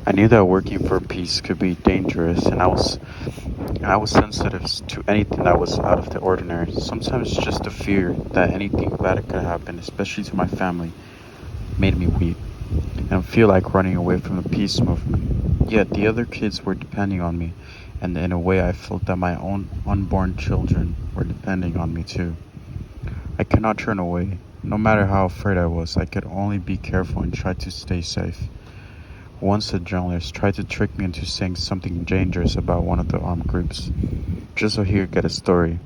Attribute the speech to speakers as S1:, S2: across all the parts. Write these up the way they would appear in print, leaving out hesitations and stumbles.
S1: I knew that working for peace could be dangerous, and I was sensitive to anything that was out of the ordinary. Sometimes just the fear that anything bad could happen, especially to my family, made me weak and feel like running away from the peace movement. Yet the other kids were depending on me, and in a way I felt that my own unborn children were depending on me too. I could not turn away. No matter how afraid I was, I could only be careful and try to stay safe. Once a journalist tried to trick me into saying something dangerous about one of the armed groups, just so he could get a story.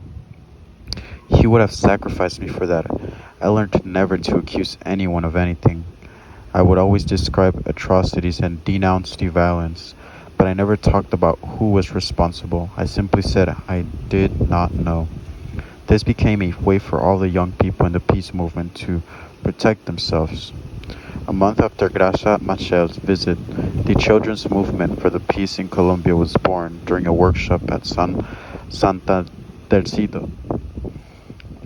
S1: He would have sacrificed me for that. I learned never to accuse anyone of anything. I would always describe atrocities and denounce the violence, but I never talked about who was responsible. I simply said I did not know. This became a way for all the young people in the peace movement to protect themselves. A month after Gracia Machel's visit, the Children's Movement for the Peace in Colombia was born during a workshop at Santa Tercito,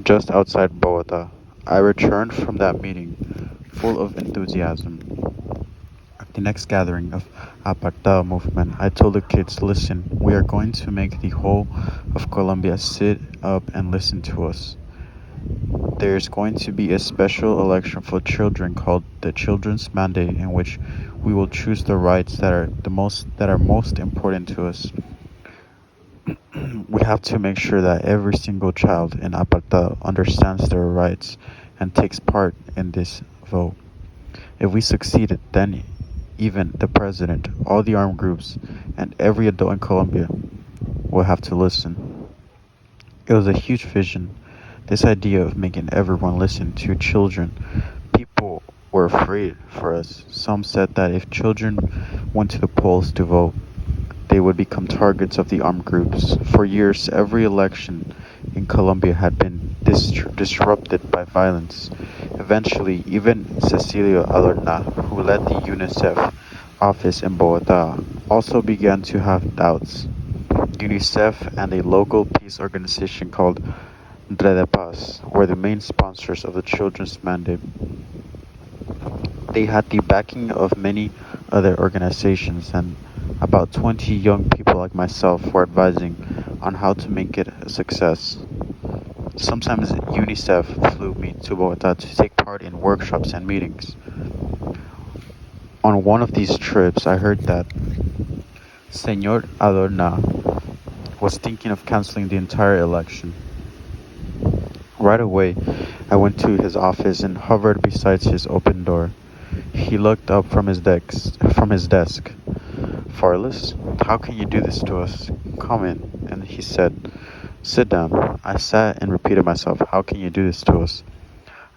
S1: just outside Bogota. I returned from that meeting full of enthusiasm. At the next gathering of Apartado movement, I told the kids, listen, we are going to make the whole of Colombia sit up and listen to us. There is going to be a special election for children called the Children's Mandate in which we will choose the rights that are most important to us. We have to make sure that every single child in Apartado understands their rights and takes part in this vote. If we succeeded, then even the president, all the armed groups, and every adult in Colombia will have to listen. It was a huge vision, this idea of making everyone listen to children. People were afraid for us. Some said that if children went to the polls to vote, they would become targets of the armed groups. For years, every election in Colombia had been disrupted by violence. Eventually, even Cecilia Alorna, who led the UNICEF office in Bogota, also began to have doubts. UNICEF and a local peace organization called Red de Paz were the main sponsors of the children's mandate. They had the backing of many other organizations, and about 20 young people like myself were advising on how to make it a success. Sometimes UNICEF flew me to Bogota to take part in workshops and meetings. On one of these trips, I heard that Senor Adorna was thinking of canceling the entire election. Right away, I went to his office and hovered beside his open door. He looked up from his desk. Farless, how can you do this to us? Come in. And he said, sit down. I sat and repeated myself, how can you do this to us?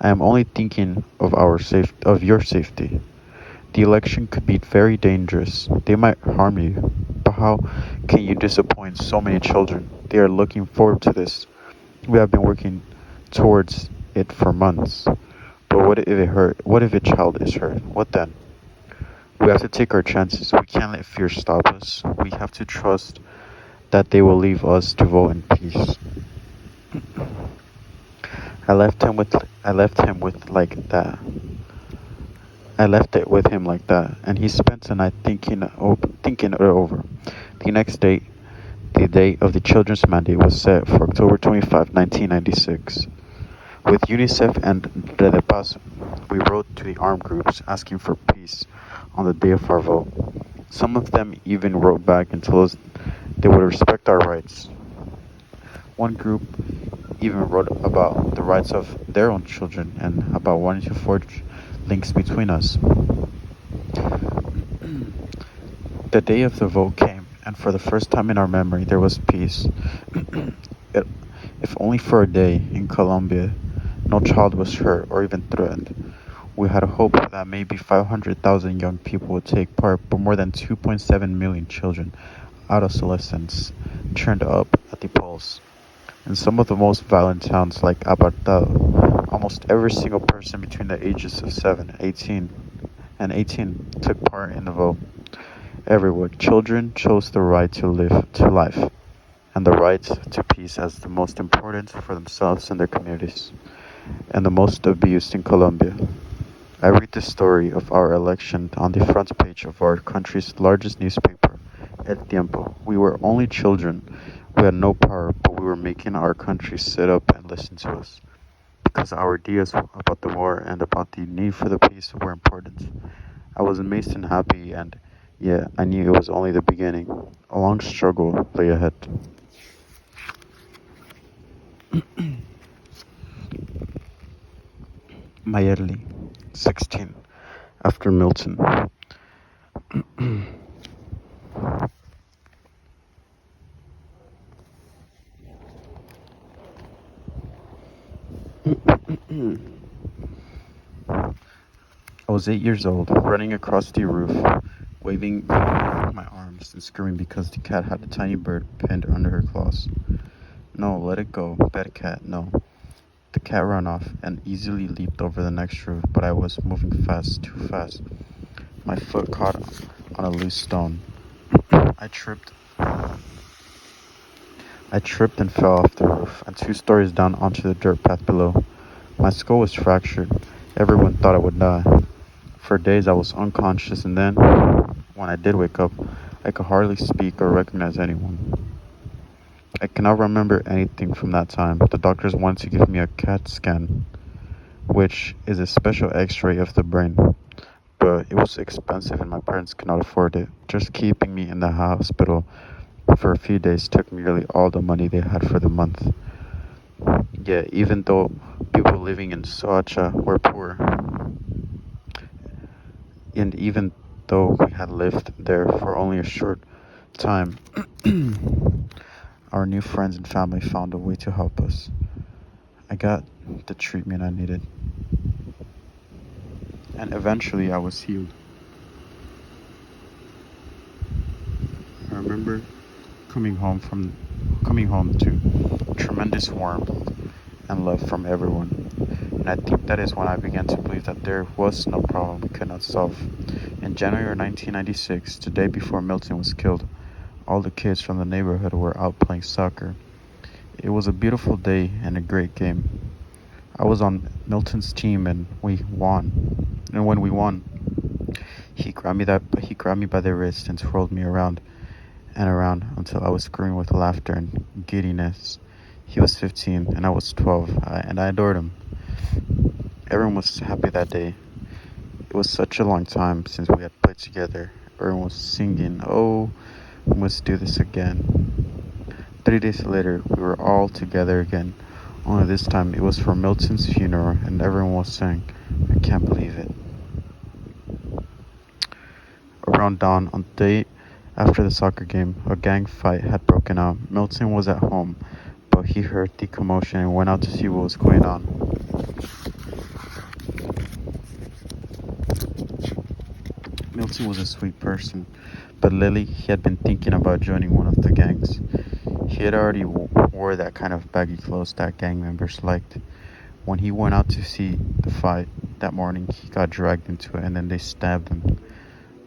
S1: I am only thinking of your safety. The election could be very dangerous. They might harm you. But how can you disappoint so many children? They are looking forward to this. We have been working towards it for months. But what if it hurt? What if a child is hurt? What then? We have to take our chances. We can't let fear stop us. We have to trust that they will leave us to vote in peace. I left him with like that. I left it with him like that, and he spent the night thinking it over. The next day, the date of the children's mandate was set for October 25, 1996. With UNICEF and Red de Paz, we wrote to the armed groups asking for peace on the day of our vote. Some of them even wrote back and told us they would respect our rights. One group even wrote about the rights of their own children and about wanting to forge links between us. The day of the vote came, and for the first time in our memory, there was peace. It- if only for a day in Colombia, no child was hurt or even threatened. We had hope that maybe 500,000 young people would take part, but more than 2.7 million children, adolescents, turned up at the polls. In some of the most violent towns like Apartado, almost every single person between the ages of 18 took part in the vote. Everywhere, children chose the right to life and the right to peace as the most important for themselves and their communities, and the most abused in Colombia. I read the story of our election on the front page of our country's largest newspaper, El Tiempo. We were only children. We had no power, but we were making our country sit up and listen to us. Because our ideas about the war and about the need for the peace were important. I was amazed and happy, and yeah, I knew it was only the beginning. A long struggle lay ahead. Mayerly, 16. After Milton. I was 8 years old, running across the roof, waving my arms and screaming because the cat had a tiny bird pinned under her claws. No, let it go, bad cat, no. The cat ran off and easily leaped over the next roof, but I was moving fast, too fast. My foot caught on a loose stone. I tripped. I tripped and fell off the roof and 2 stories down onto the dirt path below. My skull was fractured. Everyone thought I would die. For days I was unconscious, and then, when I did wake up, I could hardly speak or recognize anyone. I cannot remember anything from that time. The doctors wanted to give me a CAT scan, which is a special x-ray of the brain, but it was expensive and my parents could not afford it. Just keeping me in the hospital for a few days took nearly all the money they had for the month. Yeah, even though people living in Soacha were poor, and even though we had lived there for only a short time, our new friends and family found a way to help us. I got the treatment I needed, and eventually I was healed. I remember coming home to tremendous warmth and love from everyone. And I think that is when I began to believe that there was no problem we could not solve. In January 1996, the day before Milton was killed, all the kids from the neighborhood were out playing soccer. It was a beautiful day and a great game. I was on Milton's team and we won. And when we won, he grabbed me by the wrist and twirled me around and around until I was screaming with laughter and giddiness. He was 15 and I was 12, and I adored him. Everyone was happy that day. It was such a long time since we had played together. Everyone was singing, "Oh, we must do this again." 3 days later, we were all together again. Only this time it was for Milton's funeral, and everyone was saying, "I can't believe it." Around dawn on the day after the soccer game, a gang fight had broken out. Milton was at home, but he heard the commotion and went out to see what was going on. Milton was a sweet person, but lately he had been thinking about joining one of the gangs. He had already wore that kind of baggy clothes that gang members liked. When he went out to see the fight that morning, he got dragged into it and then they stabbed him.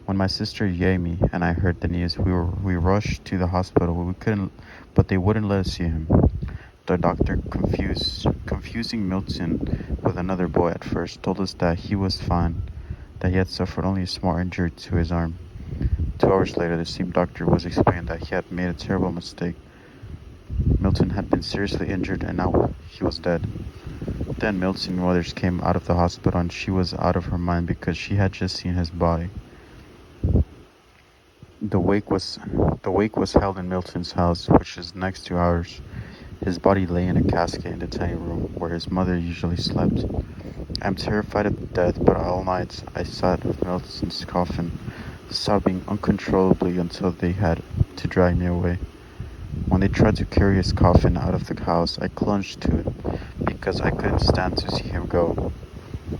S1: When my sister Yami and I heard the news, we rushed to the hospital. We couldn't, but they wouldn't let us see him. The doctor, confusing Milton with another boy at first, told us that he was fine, that he had suffered only a small injury to his arm. 2 hours later, the same doctor was explaining that he had made a terrible mistake. Milton had been seriously injured and now he was dead. Then Milton's mother came out of the hospital and she was out of her mind because she had just seen his body. The wake was the wake was held in Milton's house, which is next to ours. His body lay in a casket in the tiny room where his mother usually slept. I am terrified of death, but all night I sat with Milton's coffin, sobbing uncontrollably until they had to drag me away. When they tried to carry his coffin out of the house, I clung to it because I couldn't stand to see him go.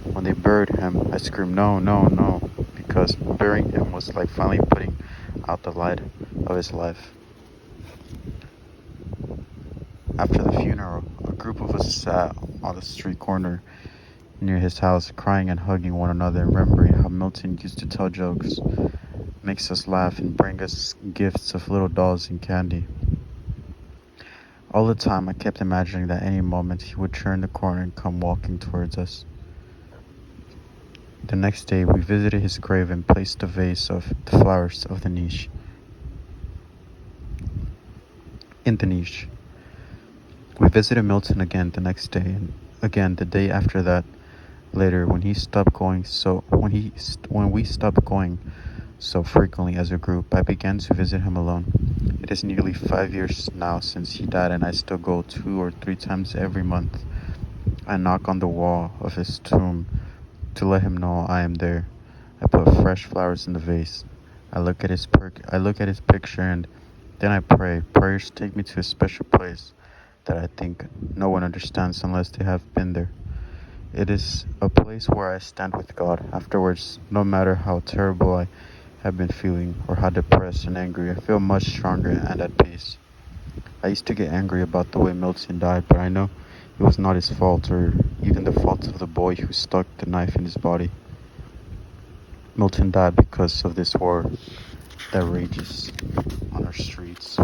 S1: When they buried him, I screamed, "No, no, no," because burying him was like finally putting out the light of his life. After the funeral, a group of us sat on the street corner near his house, crying and hugging one another and remembering how Milton used to tell jokes, makes us laugh, and bring us gifts of little dolls and candy. All the time, I kept imagining that any moment he would turn the corner and come walking towards us. The next day, we visited his grave and placed a vase of the flowers of the niche in the niche. We visited Milton again the next day, and again the day after that. Later, when we stopped going so frequently as a group, I began to visit him alone. It is nearly 5 years now since he died, and I still go 2 or 3 times every month. I knock on the wall of his tomb to let him know I am there. I put fresh flowers in the vase. I look at his picture, and then I pray. Prayers take me to a special place that I think no one understands unless they have been there. It is a place where I stand with God. Afterwards, no matter how terrible I have been feeling or how depressed and angry, I feel much stronger and at peace. I used to get angry about the way Milton died, but I know it was not his fault or even the fault of the boy who stuck the knife in his body. Milton died because of this war that rages on our streets.